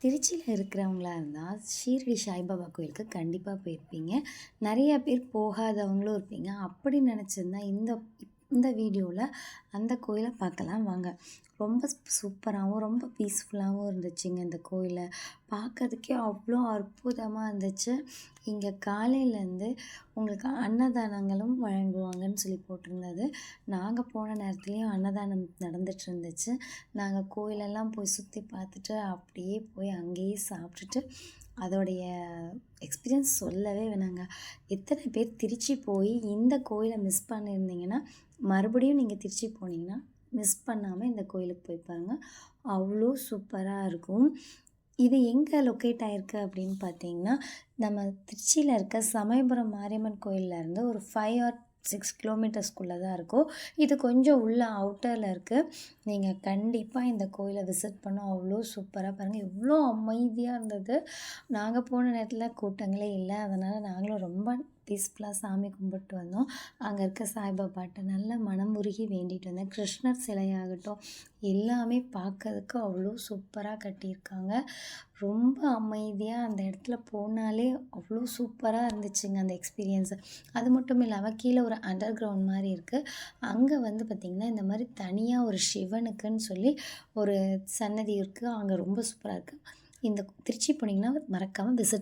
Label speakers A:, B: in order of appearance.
A: திருச்சியில இருக்கிறவங்களா இருந்தா, ஷீரடி சாய்பாபா கோயிலுக்கு கண்டிப்பா போயிருப்பீங்க. நெறைய பேர் போகாதவங்களும் இருப்பீங்க. அப்படி நெனச்சிருந்தா இந்த வீடியோல அந்த கோயில பார்க்கலாம் வாங்க. ரொம்ப சூப்பராவும், ரொம்ப பீஸ்ஃபுல்லாவும் இருந்துச்சுங்க இந்த கோயில. பார்க்கறதுக்கே அவ்ளோ அற்புதமா இருந்துச்சு. இங்க காலையிலேருந்து உங்களுக்கு அன்னதானங்களும் வழங்குவாங்கன்னு சொல்லி போட்டிருந்தது. நாங்க போன நேரத்துலயும் அன்னதானம் நடந்துட்டு இருந்துச்சு. நாங்க கோயிலெல்லாம் போய் சுத்தி பார்த்துட்டு, அப்படியே போய் அங்கேயே சாப்பிட்டுட்டு, அதோடைய எக்ஸ்பீரியன்ஸ் சொல்லவே வேணாங்க. எத்தனை பேர் திருச்சி போய் இந்த கோயில மிஸ் பண்ணியிருந்தீங்கன்னா, மறுபடியும் நீங்க திருச்சி போனீங்கன்னா, மிஸ் பண்ணாம இந்த கோயிலுக்கு போய் பாருங்க. அவ்ளோ சூப்பரா இருக்கும். இது எங்க லொக்கேட் ஆயிருக்கு அப்படின்னு பார்த்தீங்கன்னா, நம்ம திருச்சியில இருக்க சமயபுரம் மாரியம்மன் கோயில்லேருந்து ஒரு 5 ஆர் 6 கிலோமீட்டர்ஸ்குள்ள தான் இருக்கும். இது கொஞ்சம் உள்ள அவுட்டர்ல இருக்கு. நீங்க கண்டிப்பா இந்த கோயில விசிட் பண்ணோம். அவ்ளோ சூப்பரா பாருங்க. எவ்ளோ அமைதியா இருந்தது. நாங்க போன நேரத்தில கூட்டங்களே இல்ல. அதனால நாங்களும் ரொம்ப பீஸ்ஃபுல்லா சாமி கும்பிட்டு வந்தோம். அங்க இருக்க சாய்பாபாட்ட நல்லா மனமுருகி வேண்டிட்டு வந்தேன். கிருஷ்ணர் சிலையாகட்டும், எல்லாமே பார்க்கறதுக்கு அவ்ளோ சூப்பரா கட்டியிருக்காங்க. ரொம்ப அமைதியா அந்த இடத்துல போனாலே அவ்ளோ சூப்பரா இருந்துச்சுங்க அந்த எக்ஸ்பீரியன்ஸ். அது மட்டும் இல்லாம கீழ ஒரு அண்டர் கிரவுண்ட் மாரி இருக்கு. அங்க வந்து பார்த்தீங்கன்னா, இந்த மாரி தனியா ஒரு சிவனுக்குன்னு சொல்லி ஒரு சன்னதி இருக்கு. அங்க ரொம்ப சூப்பரா இருக்கு. இந்த திருச்சி போனீங்கன்னா மறக்காம விசிட்